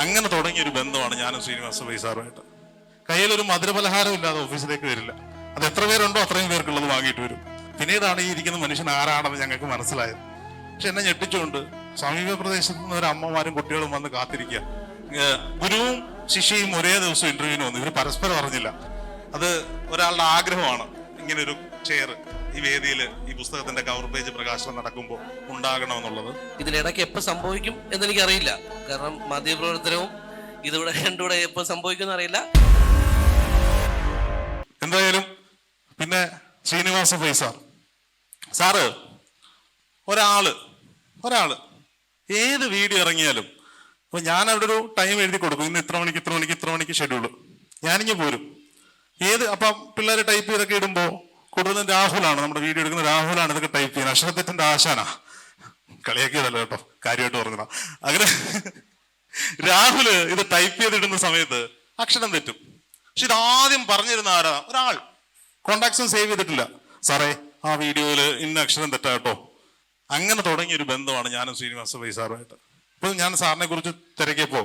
അങ്ങനെ തുടങ്ങിയൊരു ബന്ധമാണ് ഞാനും ശ്രീനിവാസ പൈസാറുമായിട്ട്. കയ്യിലൊരു മധുരപലഹാരം ഇല്ലാതെ ഓഫീസിലേക്ക് വരില്ല. അത് എത്ര പേരുണ്ടോ അത്രയും പേർക്കുള്ളത് വാങ്ങിയിട്ട് വരും. പിന്നീടാണ് ഈ ഇരിക്കുന്ന മനുഷ്യൻ ആരാണെന്ന് ഞങ്ങൾക്ക് മനസ്സിലായത്. പക്ഷെ എന്നെ ഞെട്ടിച്ചുകൊണ്ട് സമീപ പ്രദേശത്ത് നിന്ന് ഒരു അമ്മമാരും കുട്ടികളും വന്ന് കാത്തിരിക്കുക. ഗുരുവും ശിഷ്യയും ഒരേ ദിവസം ഇന്റർവ്യൂവിന് വന്നു. ഇവർ പരസ്പരം അറിഞ്ഞില്ല. അത് ഒരാളുടെ ആഗ്രഹമാണ് ഇങ്ങനെ ഒരു ചെയർ ഈ വേദിയിൽ ഈ പുസ്തകത്തിന്റെ കവർ പേജ് പ്രകാശനം നടക്കുമ്പോൾ ഉണ്ടാകണമെന്നുള്ളത്. ഇതിനിടയ്ക്ക് എപ്പോൾ സംഭവിക്കും എന്നെനിക്കറിയില്ല. കാരണം മാധ്യമപ്രവർത്തനവും ഇതിവിടെ രണ്ടുകൂടെ എപ്പോൾ സംഭവിക്കും അറിയില്ല. എന്തായാലും പിന്നെ ശ്രീനിവാസ പൈ സാറ് ഒരാള് ഏത് വീഡിയോ ഇറങ്ങിയാലും അപ്പൊ ഞാൻ അവിടെ ഒരു ടൈം എഴുതി കൊടുക്കും. ഇന്ന് ഇത്ര മണിക്ക് ഷെഡ്യൂള്. ഞാനിങ്ങ് പോരും. അപ്പം പിള്ളേർ ടൈപ്പ് ചെയ്തൊക്കെ ഇടുമ്പോ കൂടുതലും രാഹുലാണ്, നമ്മുടെ വീഡിയോ എടുക്കുന്ന രാഹുലാണ് ഇതൊക്കെ ടൈപ്പ് ചെയ്യുന്നത്. അക്ഷരത്തെറ്റിന്റെ ആശാനാ. കളിയാക്കിയതല്ല കേട്ടോ, കാര്യമായിട്ട് പറഞ്ഞതാ. അങ്ങനെ രാഹുല് ഇത് ടൈപ്പ് ചെയ്തിടുന്ന സമയത്ത് അക്ഷരം തെറ്റും. പക്ഷെ ഇതാദ്യം പറഞ്ഞിരുന്ന ആരാ? ഒരാൾ. കോണ്ടാക്ട്സും സേവ് ചെയ്തിട്ടില്ല. സാറേ ആ വീഡിയോയിൽ ഇന്ന അക്ഷരം തെറ്റാട്ടോ. അങ്ങനെ തുടങ്ങിയൊരു ബന്ധമാണ് ഞാനും ശ്രീനിവാസ പൈസാറുമായിട്ട്. ഇപ്പൊ ഞാൻ സാറിനെ കുറിച്ച് തിരക്കിയപ്പോ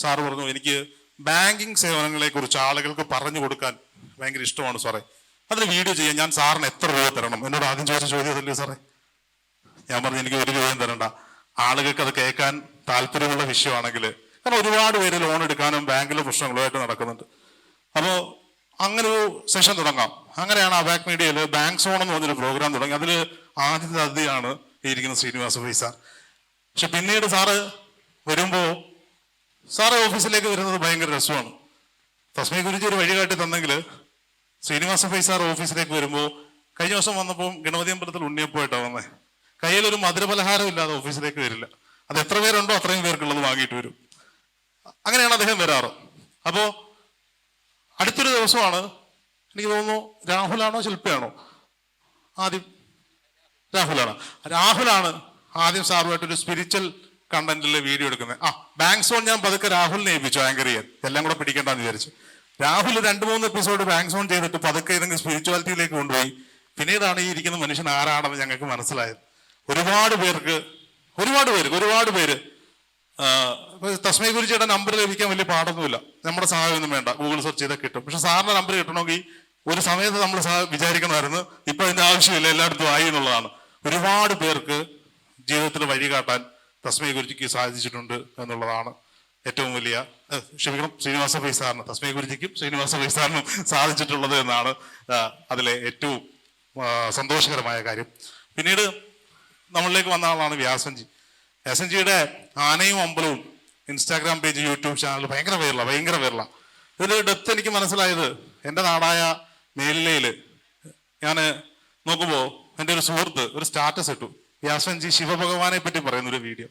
സാറ് പറഞ്ഞു, എനിക്ക് ബാങ്കിങ് സേവനങ്ങളെ കുറിച്ച് ആളുകൾക്ക് പറഞ്ഞു കൊടുക്കാൻ ഭയങ്കര ഇഷ്ടമാണ് സാറേ. അതിന് വീഡിയോ ചെയ്യാൻ ഞാൻ സാറിന് എത്ര രൂപ തരണം? എന്നോട് ആദ്യം ചോദിച്ച ചോദ്യം അതല്ലേ സാറേ? ഞാൻ പറഞ്ഞു, എനിക്ക് ഒരു രൂപയും തരണ്ട. ആളുകൾക്ക് അത് കേൾക്കാൻ താല്പര്യമുള്ള വിഷയമാണെങ്കിൽ, കാരണം ഒരുപാട് പേര് ലോൺ എടുക്കാനും ബാങ്കിലെ പ്രശ്നങ്ങളുമായിട്ട് നടക്കുന്നുണ്ട്. അപ്പോൾ അങ്ങനെ ഒരു സെഷൻ തുടങ്ങാം. അങ്ങനെയാണ് അബാക് മീഡിയയിൽ ബാങ്ക് സോൺ എന്ന് പറഞ്ഞൊരു പ്രോഗ്രാം തുടങ്ങി. അതിൽ ആദ്യത്തെ അതിഥിയാണ് ഇരിക്കുന്ന ശ്രീനിവാസ പൈ സാർ. പക്ഷെ പിന്നീട് സാറ് വരുമ്പോ സാറ് ഓഫീസിലേക്ക് വരുന്നത് ഭയങ്കര രസമാണ്. തസ്മൈ ഗുരുജി ഒരു വഴികാട്ടി തന്നെങ്കിൽ ശ്രീനിവാസ പൈ സാർ ഓഫീസിലേക്ക് വരുമ്പോൾ, കഴിഞ്ഞ ദിവസം വന്നപ്പോൾ ഗണപതി അമ്പലത്തിൽ ഉണ്ണിയപ്പോയിട്ടാണ് വന്നേ. കയ്യിലൊരു മധുരപലഹാരം ഇല്ലാതെ ഓഫീസിലേക്ക് വരില്ല. അത് എത്ര പേരുണ്ടോ അത്രയും പേർക്കുള്ളത് വാങ്ങിയിട്ട് വരും. അങ്ങനെയാണ് അദ്ദേഹം വരാറ്. അപ്പോ അടുത്തൊരു ദിവസമാണ്, എനിക്ക് തോന്നുന്നു രാഹുലാണോ ശില്പയാണോ ആദ്യം? രാഹുലാണ് ആദ്യം സാറുമായിട്ടൊരു സ്പിരിച്വൽ കണ്ടന്റിലെ വീഡിയോ എടുക്കുന്നത്. ബാങ്ക് സോൺ ഞാൻ പതുക്കെ രാഹുലിനെ ഏൽപ്പിച്ചു ആങ്കർ ചെയ്യാൻ, എല്ലാം കൂടെ പിടിക്കേണ്ടെന്ന് വിചാരിച്ചു. രാഹുൽ 2-3 എപ്പിസോഡ് ബാങ്ക് സോൺ ചെയ്തിട്ട് പതുക്കെ ഏതെങ്കിലും സ്പിരിച്വാലിറ്റിയിലേക്ക് കൊണ്ടുപോയി. പിന്നീടാണ് ഈ ഇരിക്കുന്ന മനുഷ്യൻ ആരാണെന്ന് ഞങ്ങൾക്ക് മനസ്സിലായത്. ഒരുപാട് പേര് തസ്മൈ ഗുരുജിയുടെ നമ്പർ ലഭിക്കാൻ വലിയ പാടൊന്നുമില്ല. നമ്മുടെ സഹായമൊന്നും വേണ്ട, ഗൂഗിൾ സെർച്ച് ചെയ്താൽ കിട്ടും. പക്ഷെ സാറിന്റെ നമ്പർ കിട്ടണമെങ്കിൽ ഒരു സമയത്ത് നമ്മൾ വിചാരിക്കണമായിരുന്നു. ഇപ്പൊ അതിന്റെ ആവശ്യമില്ല, എല്ലായിടത്തും ആയി എന്നുള്ളതാണ്. ഒരുപാട് പേർക്ക് ജീവിതത്തിൽ വഴി കാട്ടാൻ തസ്മൈ ഗുരുജിക്ക് സാധിച്ചിട്ടുണ്ട് എന്നുള്ളതാണ് ഏറ്റവും വലിയ, ശ്രീനിവാസ പൈ സാറിന്, തസ്മൈ ഗുരുജിക്കും ശ്രീനിവാസ പൈ സാറിനും സാധിച്ചിട്ടുള്ളത് എന്നാണ് അതിലെ ഏറ്റവും സന്തോഷകരമായ കാര്യം. പിന്നീട് നമ്മളിലേക്ക് വന്ന ആളാണ് വ്യാസൻജിയുടെ ആനയും അമ്പലവും ഇൻസ്റ്റാഗ്രാം പേജ്, യൂട്യൂബ് ചാനൽ ഭയങ്കര പേരില്ല. ഇതിൽ ഡെപ്ത് എനിക്ക് മനസ്സിലായത്, എൻ്റെ നാടായ മേലിലയില് ഞാൻ നോക്കുമ്പോൾ എൻ്റെ ഒരു സുഹൃത്ത് ഒരു സ്റ്റാറ്റസ് ഇട്ടു, വ്യാസൻജി ശിവഭഗവാനെ പറ്റി പറയുന്ന ഒരു വീഡിയോ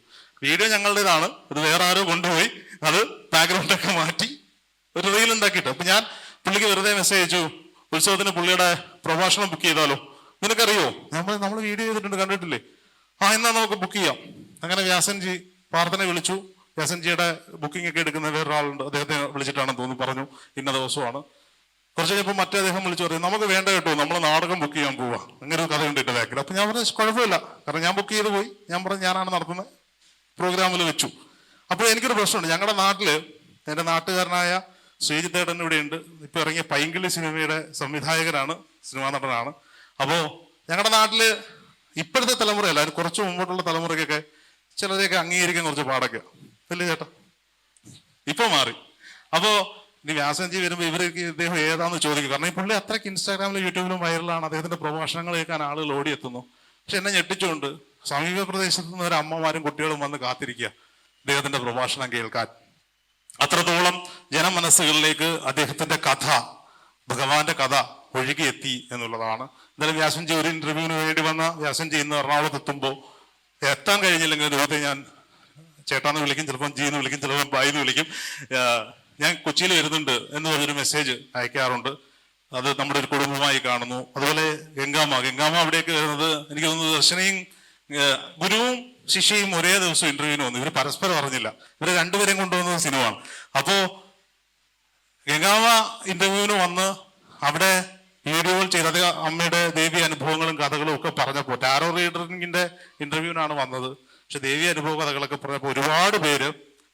ഞങ്ങളുടേതാണ്. ഇത് വേറെ ആരോ കൊണ്ടുപോയി അത് ബാക്ക്ഗ്രൗണ്ടൊക്കെ മാറ്റി ഒരു റീൽ ഉണ്ടാക്കിയിട്ട്. അപ്പൊ ഞാൻ പുള്ളിക്ക് വെറുതെ മെസ്സേജ് അയച്ചു, ഉത്സവത്തിന് പുള്ളിയുടെ പ്രഭാഷണം ബുക്ക് ചെയ്താലോ? നിനക്കറിയോ നമ്മൾ വീഡിയോ ചെയ്തിട്ടുണ്ട്, കണ്ടിട്ടില്ലേ? എന്നാ നമുക്ക് ബുക്ക് ചെയ്യാം. അങ്ങനെ വ്യാസൻജി പ്രാർത്ഥന വിളിച്ചു. വ്യാസൻജിയുടെ ബുക്കിംഗ് ഒക്കെ എടുക്കുന്ന വേറൊരാളുണ്ട്, അദ്ദേഹത്തെ വിളിച്ചിട്ടാണെന്ന് തോന്നുന്നു, പറഞ്ഞു ഇന്ന ദിവസമാണ്. കുറച്ച് കഴിഞ്ഞപ്പോൾ മറ്റേ അദ്ദേഹം വിളിച്ചു പറയും, നമുക്ക് വേണ്ട കേട്ടോ, നമ്മൾ നാടകം ബുക്ക് ചെയ്യാൻ പോവാ. അങ്ങനെ ഒരു കഥയുണ്ട് എന്റെ ബാക്കിൽ. അപ്പൊ ഞാൻ പറഞ്ഞു കുഴപ്പമില്ല, കാരണം ഞാൻ ബുക്ക് ചെയ്ത് പോയി. ഞാൻ പറഞ്ഞു ഞാനാണ് നടത്തുന്നത്, പ്രോഗ്രാമിൽ വെച്ചു. അപ്പോൾ എനിക്കൊരു പ്രശ്നമുണ്ട്. ഞങ്ങളുടെ നാട്ടില് എൻ്റെ നാട്ടുകാരനായ ശ്രീജിത്തേട്ടൻ ഇവിടെയുണ്ട്. ഇപ്പൊ ഇറങ്ങിയ പൈങ്കിളി സിനിമയുടെ സംവിധായകനാണ്, സിനിമാ നടനാണ്. അപ്പോ ഞങ്ങളുടെ നാട്ടില് ഇപ്പോഴത്തെ തലമുറയല്ല, അതിന് കുറച്ച് മുമ്പോട്ടുള്ള തലമുറയ്ക്കൊക്കെ ചിലരെയൊക്കെ അംഗീകരിക്കാൻ കുറച്ച് പാടൊക്കെ അല്ലേ ചേട്ടാ? ഇപ്പൊ മാറി. അപ്പോ ഇനി വ്യാസൻജി വരുമ്പോൾ ഇവർക്ക് ഇദ്ദേഹം ഏതാന്ന് ചോദിക്കും. കാരണം ഈ പുള്ളി അത്രയ്ക്ക് ഇൻസ്റ്റാഗ്രാമിലും യൂട്യൂബിലും വൈറലാണ്. അദ്ദേഹത്തിന്റെ പ്രഭാഷണങ്ങൾ കേൾക്കാൻ ആളുകൾ ഓടിയെത്തുന്നു. പക്ഷെ എന്നെ ഞെട്ടിച്ചുകൊണ്ട് സമീപ പ്രദേശത്ത് നിന്ന് ഒരു അമ്മമാരും കുട്ടികളും വന്ന് കാത്തിരിക്കുക അദ്ദേഹത്തിന്റെ പ്രഭാഷണം കേൾക്കാൻ. അത്രത്തോളം ജനമനസ്സുകളിലേക്ക് അദ്ദേഹത്തിന്റെ കഥ, ഭഗവാന്റെ കഥ ഒഴുകിയെത്തി എന്നുള്ളതാണ്. എന്തായാലും വ്യാസൻജി ഒരു ഇന്റർവ്യൂവിന് വേണ്ടി വന്ന വ്യാസൻജി ഇന്ന് എറണാകുളത്ത് എത്തുമ്പോൾ എത്താൻ കഴിഞ്ഞില്ലെങ്കിൽ ദൈവത്തെ ഞാൻ ചേട്ടാന്ന് വിളിക്കും, ചിലപ്പം ജി എന്ന് വിളിക്കും, ചിലപ്പം ബായി എന്ന് വിളിക്കും. ഞാൻ കൊച്ചിയിൽ വരുന്നുണ്ട് എന്ന് പറഞ്ഞൊരു മെസ്സേജ് അയക്കാറുണ്ട്. അത് നമ്മുടെ ഒരു കുടുംബമായി കാണുന്നു. അതുപോലെ ഗംഗാമ അവിടേക്ക് വരുന്നത് എനിക്ക് തോന്നുന്നു ദർശനയും ഗുരുവും ശിഷ്യയും ഒരേ ദിവസം ഇന്റർവ്യൂവിന് വന്നു. ഇവർ പരസ്പരം അറിഞ്ഞില്ല. ഇവരെ രണ്ടുപേരെയും കൊണ്ടുവന്നത് സിനിമയാണ്. അപ്പോ ഗംഗാമ ഇന്റർവ്യൂവിന് വന്ന് അവിടെ വീഡിയോകൾ ചെയ്ത് അത് അമ്മയുടെ ദേവി അനുഭവങ്ങളും കഥകളും ഒക്കെ പറഞ്ഞപ്പോൾ, ടാരോ റീഡറിങ്ങിന്റെ ഇന്റർവ്യൂവിനാണ് വന്നത്. പക്ഷെ ദേവി അനുഭവ കഥകളൊക്കെ പറഞ്ഞപ്പോൾ ഒരുപാട് പേര്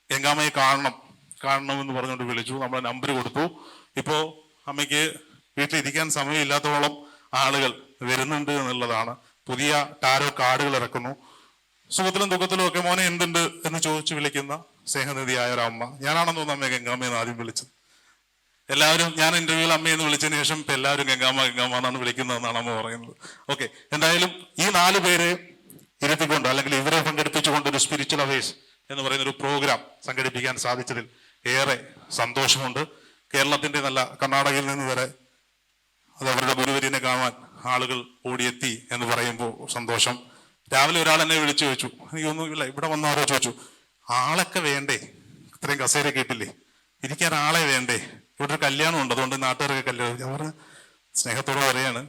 ഗംഗാമയെ കാണണം, കാണണമെന്ന് പറഞ്ഞുകൊണ്ട് വിളിച്ചു. നമ്മളെ നമ്പർ കൊടുത്തു. ഇപ്പോൾ അമ്മയ്ക്ക് വീട്ടിലിരിക്കാൻ സമയമില്ലാത്തോളം ആളുകൾ വരുന്നുണ്ട് എന്നുള്ളതാണ്. പുതിയ ടാരോ കാർഡുകൾ ഇറക്കുന്നു. സുഖത്തിലും ദുഃഖത്തിലും ഒക്കെ മോനെ എന്തുണ്ട് എന്ന് ചോദിച്ചു വിളിക്കുന്ന സ്നേഹനിധിയായ ഒരു അമ്മ. ഞാനാണെന്ന് തോന്നുന്നു അമ്മയെ ഗംഗാമ്മയെന്ന് ആദ്യം വിളിച്ചത്. എല്ലാവരും ഞാൻ ഇന്റർവ്യൂവിൽ അമ്മയെന്ന് വിളിച്ചതിന് ശേഷം ഇപ്പൊ എല്ലാവരും ഗംഗാമ്മ ഗംഗാമ്മ എന്നാണ് വിളിക്കുന്നതെന്നാണ് അമ്മ പറയുന്നത്. ഓക്കെ, എന്തായാലും ഈ 4 പേരെ ഇരുത്തിക്കൊണ്ട് അല്ലെങ്കിൽ ഇവരെ പങ്കെടുപ്പിച്ചുകൊണ്ട് ഒരു സ്പിരിച്വൽ അവേഴ്സ് എന്ന് പറയുന്ന ഒരു പ്രോഗ്രാം സംഘടിപ്പിക്കാൻ സാധിച്ചതിൽ ഏറെ സന്തോഷമുണ്ട്. കേരളത്തിന്റെ നല്ല കർണാടകയിൽ നിന്ന് വരെ അത് അവരുടെ ഗുരുവര്യനെ കാണാൻ ആളുകൾ ഓടിയെത്തി എന്ന് പറയുമ്പോൾ സന്തോഷം. രാവിലെ ഒരാൾ എന്നെ വിളിച്ചു ചോദിച്ചു, എനിക്കൊന്നുമില്ല ഇവിടെ വന്നാരോ ചോദിച്ചു, ആളൊക്കെ വേണ്ടേ, ഇത്രയും കസേര കേട്ടില്ലേ, ഇരിക്കാൻ ആളെ വേണ്ടേ, ഇവിടെ ഒരു കല്യാണം ഉണ്ട് അതുകൊണ്ട് നാട്ടുകാരൊക്കെ കല്യാണം. അവർ സ്നേഹത്തോടെ പറയാണ്,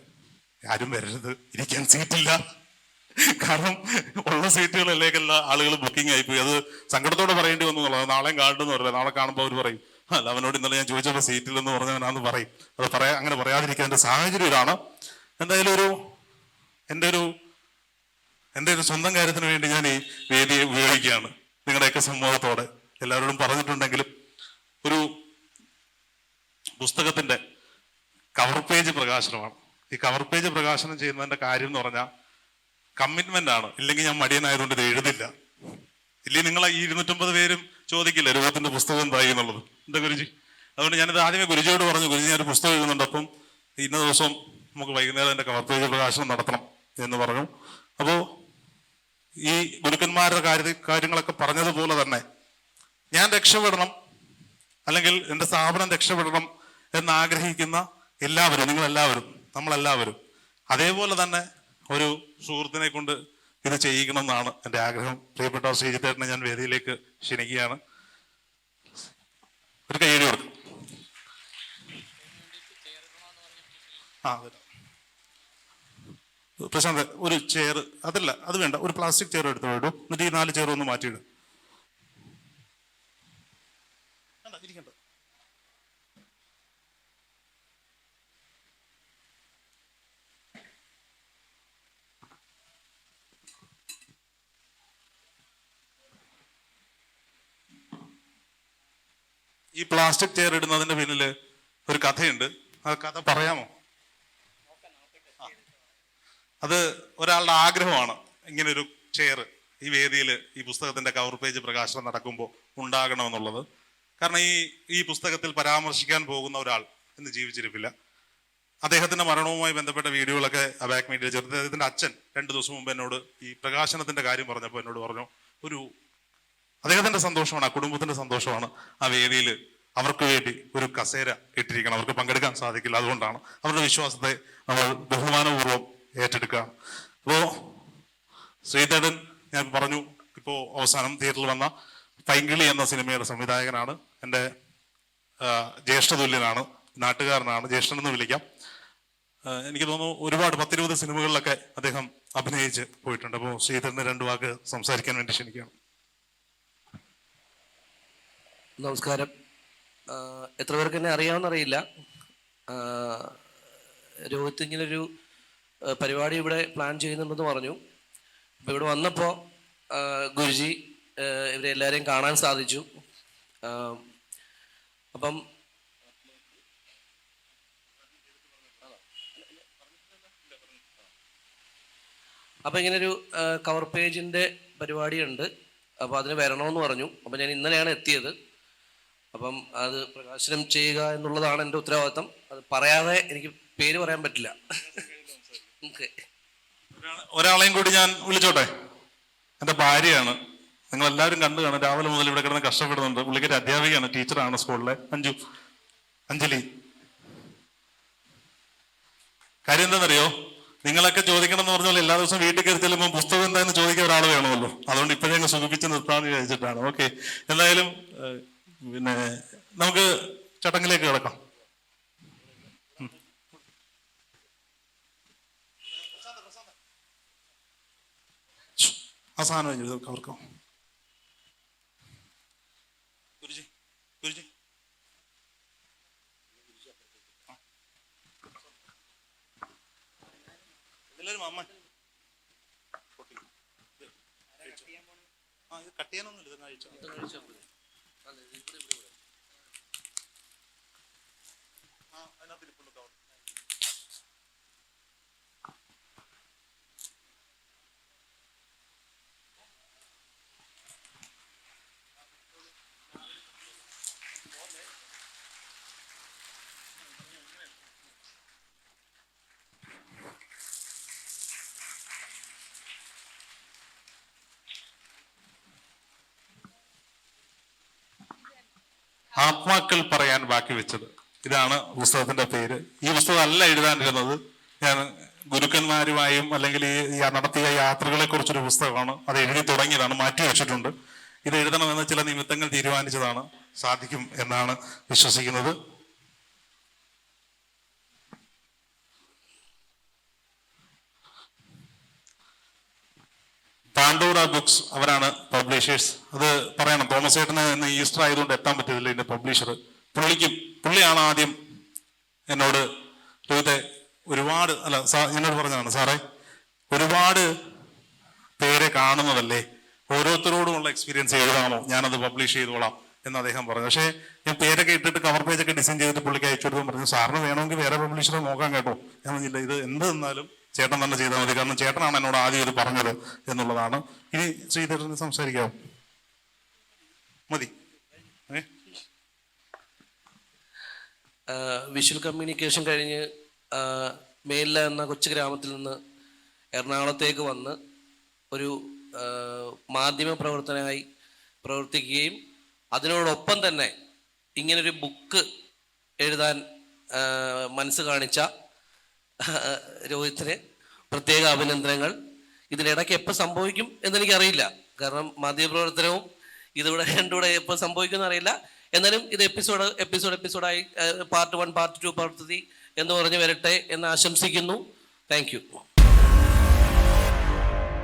ആരും വരരുത്, ഇരിക്കാൻ സീറ്റില്ല. കാരണം ഉള്ള സീറ്റുകളിലേക്കെല്ലാം ആളുകൾ ബുക്കിംഗ് ആയിപ്പോയി. അത് സങ്കടത്തോടെ പറയേണ്ടി വന്നു എന്നുള്ളത്. നാളെയും കാണുന്നു പറയില്ല, നാളെ കാണുമ്പോൾ അവർ പറയും അല്ല അവനോട് ഇന്നലെ ഞാൻ ചോദിച്ചപ്പോൾ സീറ്റില്ലെന്ന് പറഞ്ഞവനാന്ന് പറയും. അത് അങ്ങനെ പറയാതിരിക്കാൻ സാഹചര്യം ഇതാണ്. എന്തായാലും എൻ്റെ ഒരു സ്വന്തം കാര്യത്തിന് വേണ്ടി ഞാൻ ഈ വേദിയെ ഉപയോഗിക്കുകയാണ്. നിങ്ങളുടെയൊക്കെ സമ്മതത്തോടെ എല്ലാവരോടും പറഞ്ഞിട്ടുണ്ടെങ്കിലും ഒരു പുസ്തകത്തിന്റെ കവർ പേജ് പ്രകാശനമാണ്. ഈ കവർ പേജ് പ്രകാശനം ചെയ്യുന്നതിന്റെ കാര്യം എന്ന് പറഞ്ഞാൽ കമ്മിറ്റ്മെന്റ് ആണ്. ഇല്ലെങ്കിൽ ഞാൻ മടിയനായതുകൊണ്ട് ഇത് എഴുതില്ല. ഇല്ലെങ്കിൽ നിങ്ങൾ ഈ 250 പേരും ചോദിക്കില്ല രൂപത്തിന്റെ പുസ്തകം എന്തായി എന്നുള്ളത്. എന്താ ഗുരുജി? അതുകൊണ്ട് ഞാനിത് ആദ്യമേ ഗുരുജിയോട് പറഞ്ഞു, ഗുരുജി ഞാനൊരു പുസ്തകം എഴുതുന്നുണ്ട്, അപ്പം ഇന്ന ദിവസം നമുക്ക് വൈകുന്നേരം എൻ്റെ കവർ പേജ് പ്രകാശനം നടത്തണം എന്ന് പറഞ്ഞു. അപ്പോൾ ഈ ഗുരുക്കന്മാരുടെ കാര്യങ്ങളൊക്കെ പറഞ്ഞതുപോലെ തന്നെ ഞാൻ രക്ഷപ്പെടണം, അല്ലെങ്കിൽ എൻ്റെ സ്ഥാപനം രക്ഷപ്പെടണം എന്നാഗ്രഹിക്കുന്ന എല്ലാവരും, നിങ്ങളെല്ലാവരും, നമ്മളെല്ലാവരും അതേപോലെ തന്നെ ഒരു സുഹൃത്തിനെ കൊണ്ട് ഇത് ചെയ്യിക്കണം എന്നാണ് എൻ്റെ ആഗ്രഹം. പ്രിയപ്പെട്ട ശ്രീജിത്തേട്ടനെ ഞാൻ വേദിയിലേക്ക് ക്ഷണിക്കുകയാണ്. ഒരു കൈയ്യടി കൊടുക്കും. പ്രശാന്ത്, ഒരു ചെയർ, അതല്ല അത് വേണ്ട, ഒരു പ്ലാസ്റ്റിക് ചെയർ എടുത്തു വിടും. എന്നിട്ട് ഈ 4 ചെയർ ഒന്ന് മാറ്റിയിടും. ഇരിക്കണ്ട. ഈ പ്ലാസ്റ്റിക് ചെയർ ഇടുന്നതിന്റെ പിന്നില് ഒരു കഥയുണ്ട്. ആ കഥ പറയാമോ? അത് ഒരാളുടെ ആഗ്രഹമാണ്, ഇങ്ങനെ ഒരു ചെയർ ഈ വേദിയിൽ ഈ പുസ്തകത്തിന്റെ കവർ പേജ് പ്രകാശനം നടക്കുമ്പോൾ ഉണ്ടാകണമെന്നുള്ളത്. കാരണം ഈ പുസ്തകത്തിൽ പരാമർശിക്കാൻ പോകുന്ന ഒരാൾ ഇന്ന് ജീവിച്ചിരിപ്പില്ല. അദ്ദേഹത്തിന്റെ മരണവുമായി ബന്ധപ്പെട്ട വീഡിയോകളൊക്കെ അബാക് മീഡിയ ചേർത്ത് അദ്ദേഹത്തിന്റെ അച്ഛൻ 2 ദിവസം മുമ്പ് എന്നോട് ഈ പ്രകാശനത്തിന്റെ കാര്യം പറഞ്ഞപ്പോൾ എന്നോട് പറഞ്ഞു, അദ്ദേഹത്തിന്റെ സന്തോഷമാണ്, ആ കുടുംബത്തിന്റെ സന്തോഷമാണ് ആ വേദിയിൽ അവർക്ക് വേണ്ടി ഒരു കസേര ഇട്ടിരിക്കണം. അവർക്ക് പങ്കെടുക്കാൻ സാധിക്കില്ല, അതുകൊണ്ടാണ്. അവരുടെ വിശ്വാസത്തെ നമ്മൾ ബഹുമാനപൂർവ്വം ഏറ്റെടുക്കുക. അപ്പോ ശ്രീധരൻ ഞാൻ പറഞ്ഞു, ഇപ്പോൾ അവസാനം തിയേറ്ററിൽ വന്ന പൈങ്കിളി എന്ന സിനിമയുടെ സംവിധായകനാണ്. എൻ്റെ ജ്യേഷ്ഠതുല്യനാണ്, നാട്ടുകാരനാണ്, ജ്യേഷ്ഠൻ എന്ന് വിളിക്കാം. എനിക്ക് തോന്നുന്നു ഒരുപാട് 10-20 സിനിമകളിലൊക്കെ അദ്ദേഹം അഭിനയിച്ച് പോയിട്ടുണ്ട്. അപ്പോൾ ശ്രീധരന് 2 വാക്ക് സംസാരിക്കാൻ വേണ്ടി ക്ഷണിക്കുകയാണ്. നമസ്കാരം. എത്ര പേർക്ക് എന്നെ അറിയാമെന്നറിയില്ല. രോഹിത് ഇങ്ങനൊരു പരിപാടി ഇവിടെ പ്ലാൻ ചെയ്യുന്നുണ്ടെന്ന് പറഞ്ഞു. അപ്പോൾ ഇവിടെ വന്നപ്പോൾ ഗുരുജി ഇവരെ എല്ലാവരെയും കാണാൻ സാധിച്ചു. അപ്പം ഇങ്ങനൊരു കവർ പേജിൻ്റെ പരിപാടിയുണ്ട്. അപ്പോൾ അതിന് വരണമെന്ന് പറഞ്ഞു. അപ്പം ഞാൻ ഇന്നലെയാണ് എത്തിയത്. അപ്പം അത് പ്രകാശനം ചെയ്യുക എന്നുള്ളതാണ് എൻ്റെ ഉത്തരവാദിത്തം. അത് പറയാതെ എനിക്ക് പേര് പറയാൻ പറ്റില്ല. ഒരാളെയും കൂടി ഞാൻ വിളിച്ചോട്ടെ. എൻ്റെ ഭാര്യയാണ്, നിങ്ങൾ എല്ലാവരും കണ്ടു കാണും, രാവിലെ മുതൽ ഇവിടെ കിടന്ന് കഷ്ടപ്പെടുന്നുണ്ട്. പുള്ളിക്കൊരു അധ്യാപികയാണ്, ടീച്ചറാണ് സ്കൂളിലെ. അഞ്ജലി. കാര്യം എന്താണെന്നറിയോ, നിങ്ങളൊക്കെ ചോദിക്കണം എന്ന് പറഞ്ഞാൽ എല്ലാ ദിവസവും വീട്ടിൽ കയറി ചെല്ലുമ്പോൾ പുസ്തകം എന്താണെന്ന് ചോദിക്കാൻ ഒരാൾ വേണമല്ലോ. അതുകൊണ്ട് ഇപ്പോഴേ അങ്ങ് സുഖിപ്പിച്ച് നിർത്താമെന്ന് വിചാരിച്ചിട്ടാണ്. ഓക്കെ, എന്തായാലും പിന്നെ നമുക്ക് ചടങ്ങിലേക്ക് കിടക്കാം. ആ സാധനം അവർക്കോ ഗുരുജി എല്ലാവരും അമ്മ ഇത് കട്ട് ചെയ്യാനൊന്നുമില്ല, ഇത് കഴിച്ചോ. ആത്മാക്കൾ പറയാൻ ബാക്കി വെച്ചത്. ഇതാണ് പുസ്തകത്തിന്റെ പേര്. ഈ പുസ്തകം അല്ല എഴുതാനിരുന്നത്. ഞാൻ ഗുരുക്കന്മാരുമായും അല്ലെങ്കിൽ ഈ നടത്തിയ യാത്രകളെ കുറിച്ചൊരു പുസ്തകമാണ്. അത് എഴുതി തുടങ്ങിയതാണ്, മാറ്റി വെച്ചിട്ടുണ്ട്. ഇത് എഴുതണമെന്ന് ചില നിമിത്തങ്ങൾ തീരുമാനിച്ചതാണ്. സാധിക്കും എന്നാണ് വിശ്വസിക്കുന്നത്. പാണ്ഡൂറ ബുക്സ് അവരാണ് പബ്ലിഷേഴ്സ്. അത് പറയണം, തോമസ് ചേട്ടന് ഇന്ന് ഈസ്റ്റർ ആയതുകൊണ്ട് എത്താൻ പറ്റിയതില്ല. ഇതിന്റെ പബ്ലിഷർ പുള്ളിയാണ് ആദ്യം എന്നോട് രോഹിത്തെ ഒരുപാട് എന്നോട് പറഞ്ഞതാണ്, സാറേ ഒരുപാട് പേരെ കാണുന്നതല്ലേ, ഓരോരുത്തരോടുമുള്ള എക്സ്പീരിയൻസ് എഴുതാമോ, ഞാനത് പബ്ലിഷ് ചെയ്തോളാം എന്ന് അദ്ദേഹം പറഞ്ഞു. പക്ഷേ ഞാൻ പേരൊക്കെ ഇട്ടിട്ട് കവർ പേജൊക്കെ ഡിസൈൻ ചെയ്തിട്ട് പുള്ളിക്ക് അയച്ചു കൊടുക്കാൻ പറഞ്ഞു, സാറിന് വേണമെങ്കിൽ വേറെ പബ്ലിഷറെ നോക്കാൻ കേട്ടോ. ഞാൻ പറഞ്ഞില്ല, ഇത് എന്ത് തന്നാലും ചേട്ടൻ തന്നെ ചെയ്താൽ മതി, കാരണം ചേട്ടനാണ് എന്നോട് ആദ്യം ഇത് പറഞ്ഞത് എന്നുള്ളതാണ്. ഇനി ശ്രീധരന് സംസാരിക്കാമോ? മതി. വിഷ്വൽ കമ്മ്യൂണിക്കേഷൻ കഴിഞ്ഞ് മേലില എന്ന കൊച്ചു ഗ്രാമത്തിൽ നിന്ന് എറണാകുളത്തേക്ക് വന്ന് ഒരു മാധ്യമ പ്രവർത്തനമായി പ്രവർത്തിക്കുകയും അതിനോടൊപ്പം തന്നെ ഇങ്ങനൊരു ബുക്ക് എഴുതാൻ മനസ്സ് കാണിച്ച രോഹിത്തിന് പ്രത്യേക അഭിനന്ദനങ്ങൾ. ഇതിനിടയ്ക്ക് എപ്പോൾ സംഭവിക്കും എന്നെനിക്കറിയില്ല, കാരണം മാധ്യമപ്രവർത്തനവും ഇതിവിടെ രണ്ടുകൂടെ എപ്പോൾ സംഭവിക്കുമെന്ന് അറിയില്ല. എന്നാലും ഇത് എപ്പിസോഡായി പാർട്ട് 1, പാർട്ട് 2, പാർട്ട് 3 എന്ന് പറഞ്ഞ് വരട്ടെ എന്ന് ആശംസിക്കുന്നു. Thank you.